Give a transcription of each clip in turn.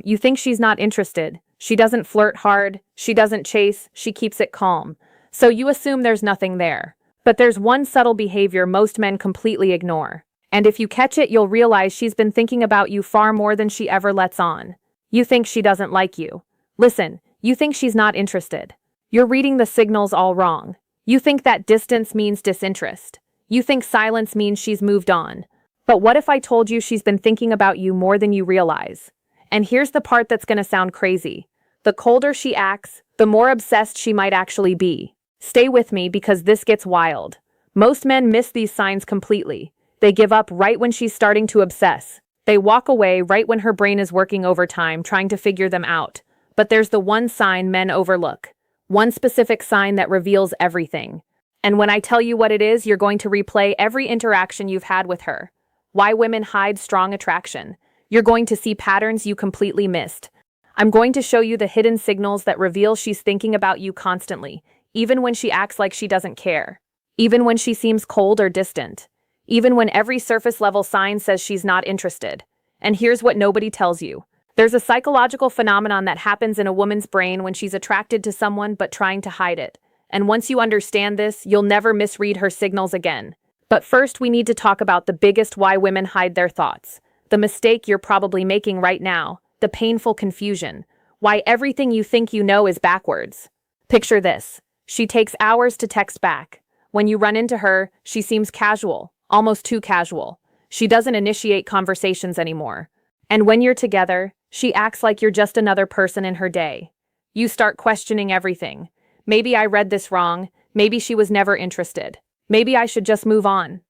You think she's not interested. She doesn't flirt hard. She doesn't chase. She keeps it calm. So you assume there's nothing there. But there's one subtle behavior most men completely ignore. And if you catch it, you'll realize she's been thinking about you far more than she ever lets on. You think she doesn't like you. Listen, you think she's not interested. You're reading the signals all wrong. You think that distance means disinterest. You think silence means she's moved on. But what if I told you she's been thinking about you more than you realize? And here's the part that's gonna sound crazy. The colder she acts, the more obsessed she might actually be. Stay with me because this gets wild. Most men miss these signs completely. They give up right when she's starting to obsess. They walk away right when her brain is working overtime trying to figure them out. But there's the one sign men overlook. One specific sign that reveals everything. And when I tell you what it is, you're going to replay every interaction you've had with her. Why women hide strong attraction. You're going to see patterns you completely missed. I'm going to show you the hidden signals that reveal she's thinking about you constantly, even when she acts like she doesn't care. Even when she seems cold or distant. Even when every surface-level sign says she's not interested. And here's what nobody tells you. There's a psychological phenomenon that happens in a woman's brain when she's attracted to someone but trying to hide it. And once you understand this, you'll never misread her signals again. But first, we need to talk about the biggest why women hide their thoughts. The mistake you're probably making right now. The painful confusion. Why everything you think you know is backwards. Picture this. She takes hours to text back. When you run into her, she seems casual, almost too casual. She doesn't initiate conversations anymore. And when you're together, she acts like you're just another person in her day. You start questioning everything. Maybe I read this wrong. Maybe she was never interested. Maybe I should just move on.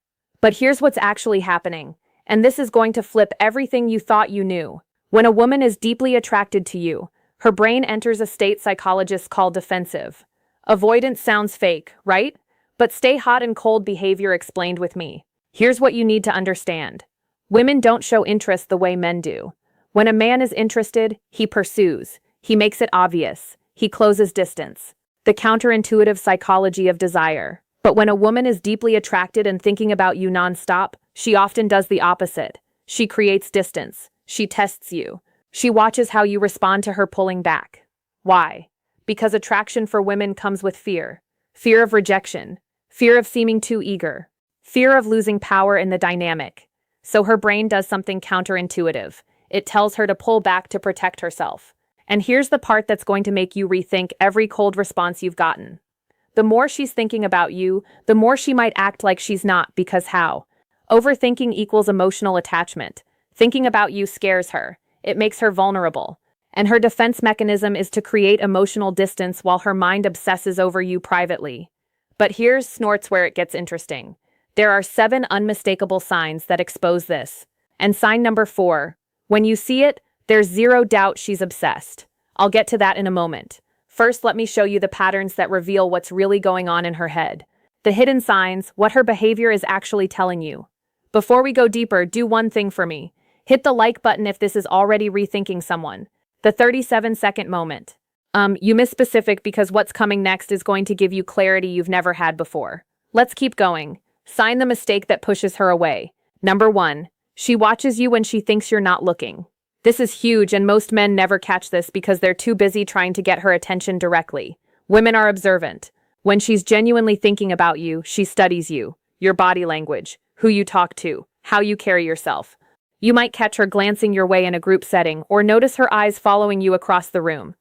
But here's what's actually happening. And this is going to flip everything you thought you knew. When a woman is deeply attracted to you, her brain enters a state psychologists call defensive. Avoidance sounds fake, right? But stay hot and cold behavior explained with me. Here's what you need to understand. Women don't show interest the way men do. When a man is interested, he pursues. He makes it obvious. He closes distance. The counterintuitive psychology of desire. But when a woman is deeply attracted and thinking about you nonstop, she often does the opposite. She creates distance. She tests you. She watches how you respond to her pulling back. Why? Because attraction for women comes with fear. Fear of rejection. Fear of seeming too eager. Fear of losing power in the dynamic. So her brain does something counterintuitive. It tells her to pull back to protect herself. And here's the part that's going to make you rethink every cold response you've gotten. The more she's thinking about you, the more she might act like she's not, because how? Overthinking equals emotional attachment. Thinking about you scares her. It makes her vulnerable. And her defense mechanism is to create emotional distance while her mind obsesses over you privately. But here's snorts where it gets interesting. There are 7 unmistakable signs that expose this. And sign number 4. When you see it, there's zero doubt she's obsessed. I'll get to that in a moment. First, let me show you the patterns that reveal what's really going on in her head. The hidden signs, what her behavior is actually telling you. Before we go deeper, do one thing for me. Hit the like button if this is already rethinking someone. The 37-second moment. You missed specific because what's coming next is going to give you clarity you've never had before. Let's keep going. Sign the mistake that pushes her away. Number 1. She watches you when she thinks you're not looking. This is huge, and most men never catch this because they're too busy trying to get her attention directly. Women are observant. When she's genuinely thinking about you, she studies you, your body language, who you talk to, how you carry yourself. You might catch her glancing your way in a group setting or notice her eyes following you across the room.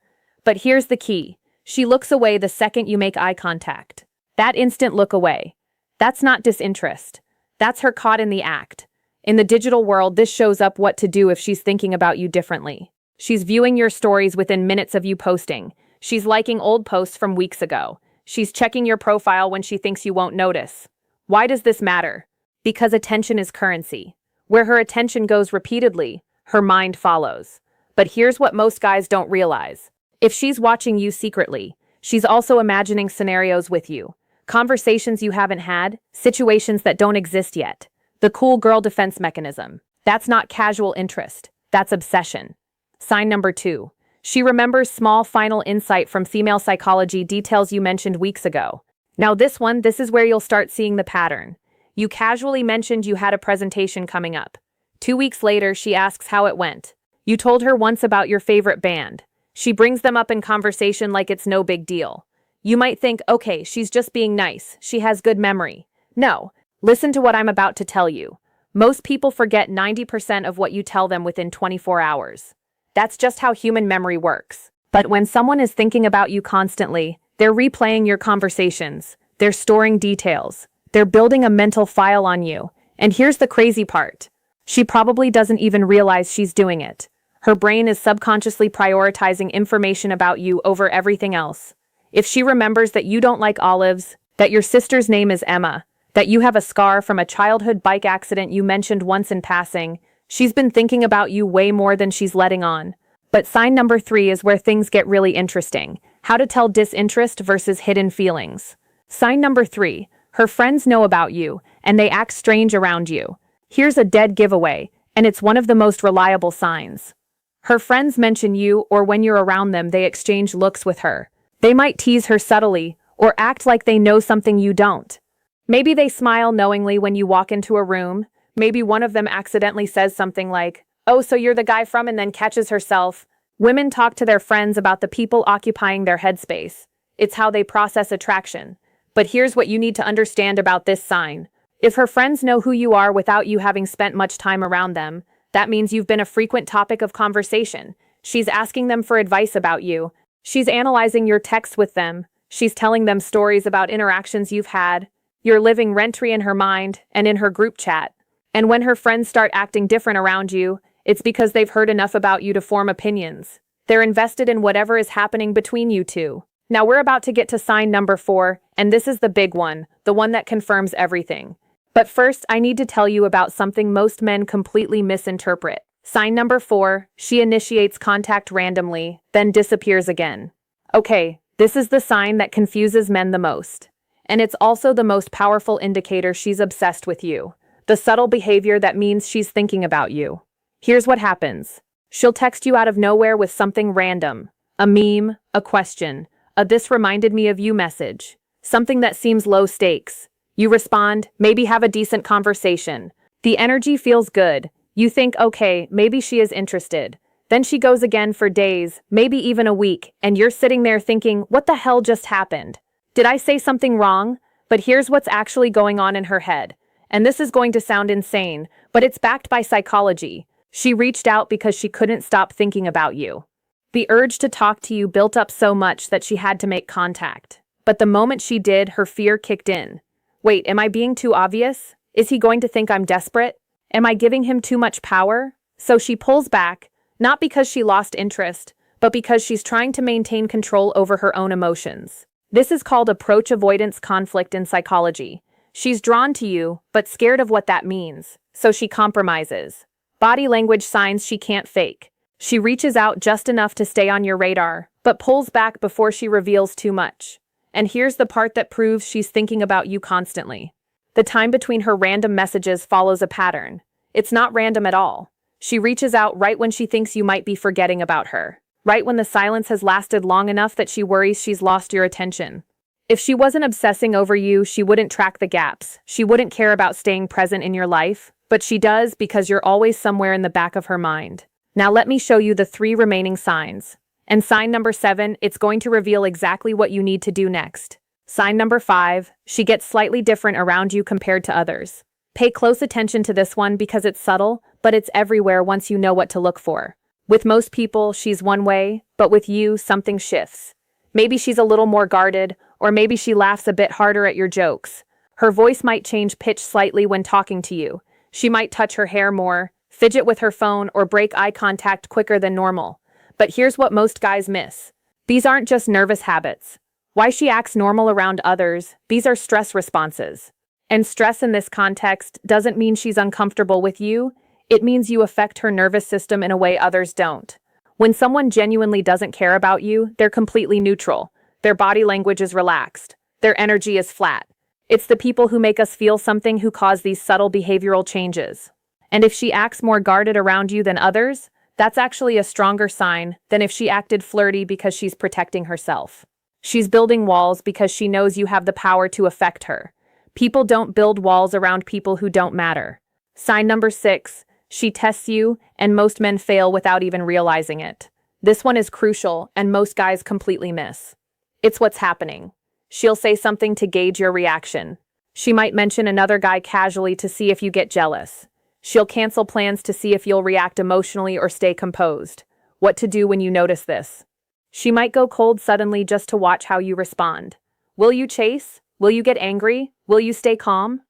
But here's the key. She looks away the second you make eye contact. That instant look away. That's not disinterest. That's her caught in the act. In the digital world, this shows up what to do if she's thinking about you differently. She's viewing your stories within minutes of you posting. She's liking old posts from weeks ago. She's checking your profile when she thinks you won't notice. Why does this matter? Because attention is currency. Where her attention goes repeatedly, her mind follows. But here's what most guys don't realize. If she's watching you secretly, she's also imagining scenarios with you. Conversations you haven't had, situations that don't exist yet. The cool girl defense mechanism. That's not casual interest. That's obsession. Sign number 2. She remembers small final insight from female psychology details you mentioned weeks ago. Now this is where you'll start seeing the pattern. You casually mentioned you had a presentation coming up. 2 weeks later, she asks how it went. You told her once about your favorite band. She brings them up in conversation like it's no big deal. You might think, okay, she's just being nice. She has good memory. No, listen to what I'm about to tell you. Most people forget 90% of what you tell them within 24 hours. That's just how human memory works. But when someone is thinking about you constantly, they're replaying your conversations. They're storing details. They're building a mental file on you. And here's the crazy part. She probably doesn't even realize she's doing it. Her brain is subconsciously prioritizing information about you over everything else. If she remembers that you don't like olives, that your sister's name is Emma, that you have a scar from a childhood bike accident you mentioned once in passing, she's been thinking about you way more than she's letting on. But sign number 3 is where things get really interesting. How to tell disinterest versus hidden feelings. Sign number 3. Her friends know about you, and they act strange around you. Here's a dead giveaway, and it's one of the most reliable signs. Her friends mention you, or when you're around them, they exchange looks with her. They might tease her subtly, or act like they know something you don't. Maybe they smile knowingly when you walk into a room. Maybe one of them accidentally says something like, "Oh, so you're the guy from," and then catches herself. Women talk to their friends about the people occupying their headspace. It's how they process attraction. But here's what you need to understand about this sign. If her friends know who you are without you having spent much time around them, that means you've been a frequent topic of conversation. She's asking them for advice about you. She's analyzing your texts with them. She's telling them stories about interactions you've had. You're living rent-free in her mind and in her group chat. And when her friends start acting different around you, it's because they've heard enough about you to form opinions. They're invested in whatever is happening between you two. Now we're about to get to sign number 4, and this is the big one, the one that confirms everything. But first, I need to tell you about something most men completely misinterpret. Sign number 4, she initiates contact randomly, then disappears again. Okay, this is the sign that confuses men the most. And it's also the most powerful indicator she's obsessed with you. The subtle behavior that means she's thinking about you. Here's what happens. She'll text you out of nowhere with something random. A meme, a question, a "this reminded me of you" message. Something that seems low stakes. You respond, maybe have a decent conversation. The energy feels good. You think, okay, maybe she is interested. Then she goes again for days, maybe even a week, and you're sitting there thinking, what the hell just happened? Did I say something wrong? But here's what's actually going on in her head. And this is going to sound insane, but it's backed by psychology. She reached out because she couldn't stop thinking about you. The urge to talk to you built up so much that she had to make contact. But the moment she did, her fear kicked in. Wait, am I being too obvious? Is he going to think I'm desperate? Am I giving him too much power? So she pulls back, not because she lost interest, but because she's trying to maintain control over her own emotions. This is called approach avoidance conflict in psychology. She's drawn to you, but scared of what that means, so she compromises. Body language signs she can't fake. She reaches out just enough to stay on your radar, but pulls back before she reveals too much. And here's the part that proves she's thinking about you constantly. The time between her random messages follows a pattern. It's not random at all. She reaches out right when she thinks you might be forgetting about her. Right when the silence has lasted long enough that she worries she's lost your attention. If she wasn't obsessing over you, she wouldn't track the gaps. She wouldn't care about staying present in your life. But she does because you're always somewhere in the back of her mind. Now let me show you the 3 remaining signs. And sign number 7, it's going to reveal exactly what you need to do next. Sign number 5, she gets slightly different around you compared to others. Pay close attention to this one because it's subtle, but it's everywhere once you know what to look for. With most people, she's one way, but with you, something shifts. Maybe she's a little more guarded, or maybe she laughs a bit harder at your jokes. Her voice might change pitch slightly when talking to you. She might touch her hair more, fidget with her phone, or break eye contact quicker than normal. But here's what most guys miss. These aren't just nervous habits. Why she acts normal around others, these are stress responses. And stress in this context doesn't mean she's uncomfortable with you, it means you affect her nervous system in a way others don't. When someone genuinely doesn't care about you, they're completely neutral. Their body language is relaxed. Their energy is flat. It's the people who make us feel something who cause these subtle behavioral changes. And if she acts more guarded around you than others, that's actually a stronger sign than if she acted flirty because she's protecting herself. She's building walls because she knows you have the power to affect her. People don't build walls around people who don't matter. Sign number 6, She tests you, and most men fail without even realizing it. This one is crucial, and most guys completely miss. It's what's happening. She'll say something to gauge your reaction. She might mention another guy casually to see if you get jealous. She'll cancel plans to see if you'll react emotionally or stay composed. What to do when you notice this? She might go cold suddenly just to watch how you respond. Will you chase? Will you get angry? Will you stay calm?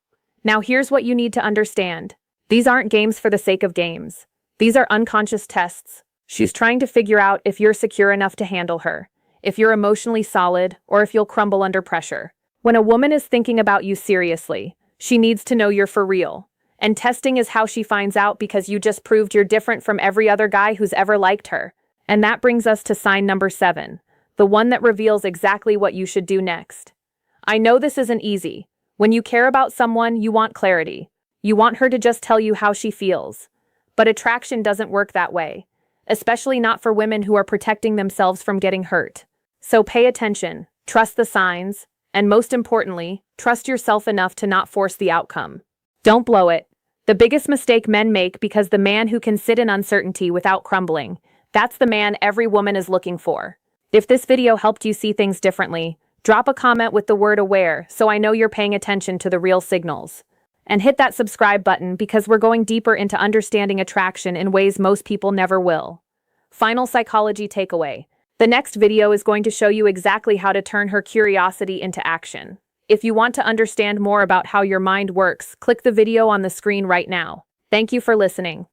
Now here's what you need to understand. These aren't games for the sake of games. These are unconscious tests. She's trying to figure out if you're secure enough to handle her, if you're emotionally solid, or if you'll crumble under pressure. When a woman is thinking about you seriously, she needs to know you're for real. And testing is how she finds out, because you just proved you're different from every other guy who's ever liked her. And that brings us to sign number 7, the one that reveals exactly what you should do next. I know this isn't easy. When you care about someone, you want clarity. You want her to just tell you how she feels. But attraction doesn't work that way, especially not for women who are protecting themselves from getting hurt. So pay attention, trust the signs, and most importantly, trust yourself enough to not force the outcome. Don't blow it. The biggest mistake men make, because the man who can sit in uncertainty without crumbling, that's the man every woman is looking for. If this video helped you see things differently, drop a comment with the word aware so I know you're paying attention to the real signals. And hit that subscribe button, because we're going deeper into understanding attraction in ways most people never will. Final psychology takeaway. The next video is going to show you exactly how to turn her curiosity into action. If you want to understand more about how your mind works, click the video on the screen right now. Thank you for listening.